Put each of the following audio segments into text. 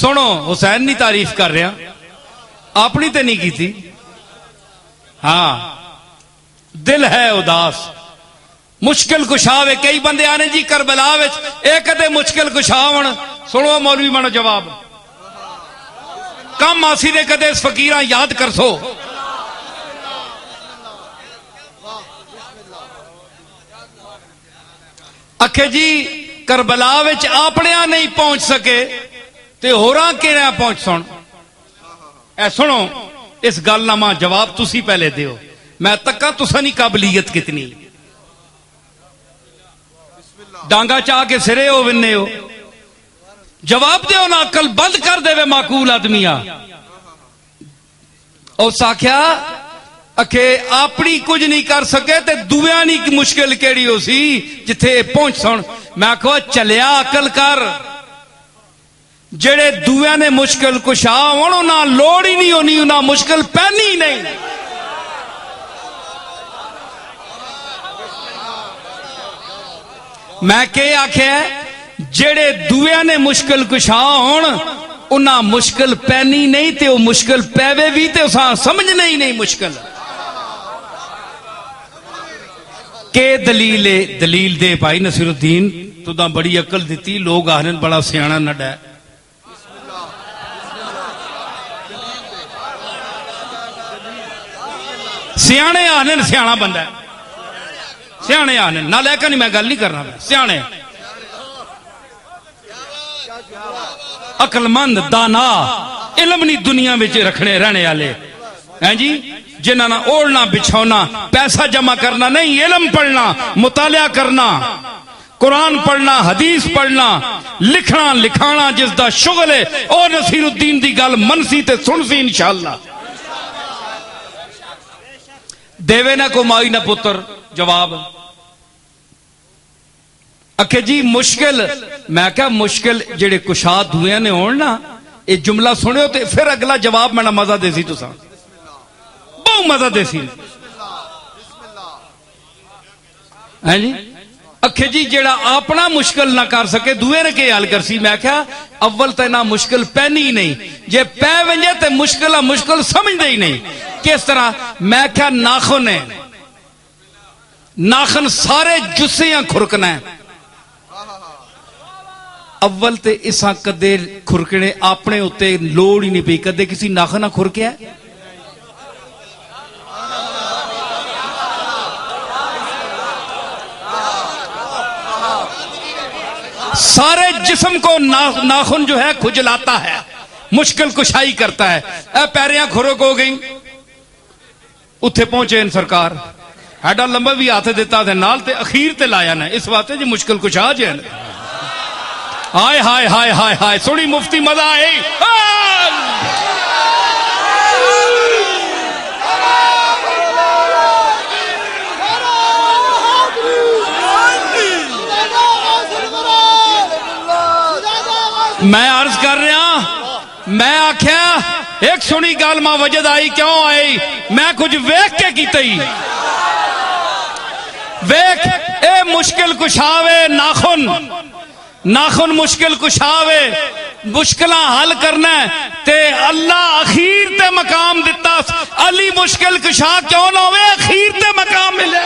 सुनो हुसैन की तारीफ कर रहा, अपनी तो नहीं की थी। हाँ, दिल है उदास, मुश्किल कुशा वे। कई बंदे आने जी करबला एक कदे मुश्किल कुशा होण। सुनो मौलवी मानो जवाब, कम आसी दे कदे फकीर याद कर सो। अखे जी करबला विच अपने नहीं पहुंच सके ते होरां किवें पहुंच सुन। ए सुनो इस गल ना मां जवाब तुसी पहले दियो, मैं तक्का तुसां दी काबलियत कितनी। डांगा चाह के सिरे हो विन्ने हो, जवाब दो ना, अकल बंद कर देवे माकूल आदमिया। उस आख्या अखे अपनी कुछ नहीं कर सके ते दुआ नी मुश्किल केड़ी हो सी जिथे पहुंच सुन। मैं आखो चलिया अकल कर, जेड़े दुआ ने मुश्किल कुशा होण उन्हां लोड़ ही नहीं होनी, उन्हां मुश्किल पैनी ही नहीं। मैं के आख्या जेड़े दुआ ने मुश्किल कुशा होण उन्हां मुश्किल पैनी नहीं, ते वो मुश्किल पैवे भी ते उसां समझने ही नहीं मुश्किल। के दलील है? दलील दे भाई नसीरुद्दीन, तुदा बड़ी अकल दी, लोग आखन बड़ा सियाणा नड्डा है। सियाणे आखन सियाणा बंदा है, सियाणे आखन ना लैका नहीं, मैं गल नहीं करना, सियाणे अकलमंद दाना इलम नहीं दुनिया में रखने रहने वाले हैं जी, जिन्हां ना ओढ़ना बिछौना पैसा जमा करना नहीं, इलम पढ़ना मुतालिया करना, कुरान पढ़ना हदीस पढ़ना लिखना लिखाना जिसदा शुगल है, और नसीरुद्दीन दी गल मनसी ते सुनसी इंशाअल्लाह। देवे ना को माई ना पुत्र जवाब। अखे जी मुश्किल, मैं क्या मुश्किल जेड़े कुशाद हुए ने होण ना, ये जुमला सुनियो तो फिर अगला जवाब मैंने मजा देसी, तुसा बहुत मजा देसी है जी। अखे जी जेड़ा अपना मुश्किल ना कर सके दुए ने के हल कर सी। मैं क्या अव्वल तो ना मुश्किल पैनी ही नहीं, जे पै वंजे तो मुश्किल मुश्किल समझते ही नहीं। किस तरह? मैं क्या नाखुन है, नाखन सारे जुस्सियां खुरकना है। अव्वल ते इसा कदे खुरकने अपने उत्ते लोड़ ही नहीं पई, कदे किसी नाखन खुरकिया? सारे जिस्म को नाखून जो है खुजलाता है, मुश्किल कुशाई करता है। पैरियां खुरक हो गई, उत्थे पहुंचे सरकार, हैडा लंबा भी हाथ दिता नाल ते अखीर ते लाया ना, इस वास्ते जी मुश्किल कुशा जे। हाय हाय हाय हाय हाय, सोनी मुफ्ती मजा आई। मैं अर्ज कर रहा, मैं आख्या एक सुनी गल मां वजद आई, क्यों आई? मैं कुछ वेख के की वेख ए मुश्किल कुशावे नाखुन, नाखुन मुश्किल कुशावे, मुश्किल हल करना ते अल्लाह अखीर ते मकाम दिता। अली मुश्किल कुशा क्यों ना होवे, अखीर ते मकाम मिले।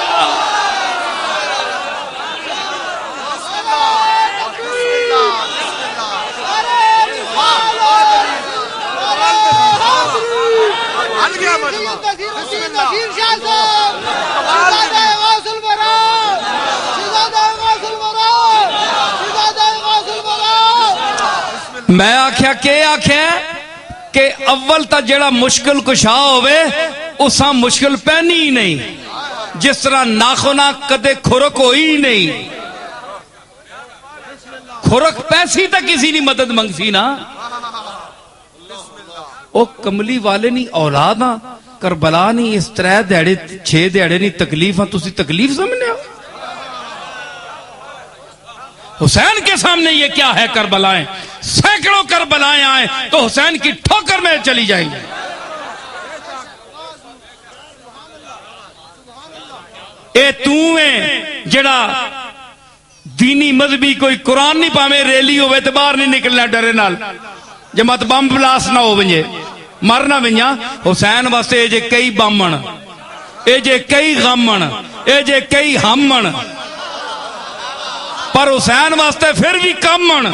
मैं आख्या के आख्या कि अव्वल तो जेड़ा मुश्किल कुशा होवे उसा मुश्किल पैनी ही नहीं, जिस तरह नाखुना कदे खुरक होई नहीं। खुरक पैसी तो किसी ने मदद मंगसी ना, ओ कमली वाले नहीं औलाद आ, करबला नहीं इस 3 दिहाड़े 6 दिहाड़े नहीं तकलीफ आ, तुसी तकलीफ समझने हो? हुसैन के सामने ये क्या है? करबलाएं, सैकड़ों करबलाएं आए तो हुसैन की ठोकर में चली जाएंगी। ए तू है जड़ा दीनी मजहबी कोई कुरान नहीं पावे रैली होवे तो बाहर नहीं निकलना डरे नाल, जे मत बम ब्लास्ट ना हो वंजे मरना वंजा हुसैन वास्ते ये जे कई बामण ये जे कई गमण ये जे कई हमण पर हुसैन वास्ते फिर भी कमण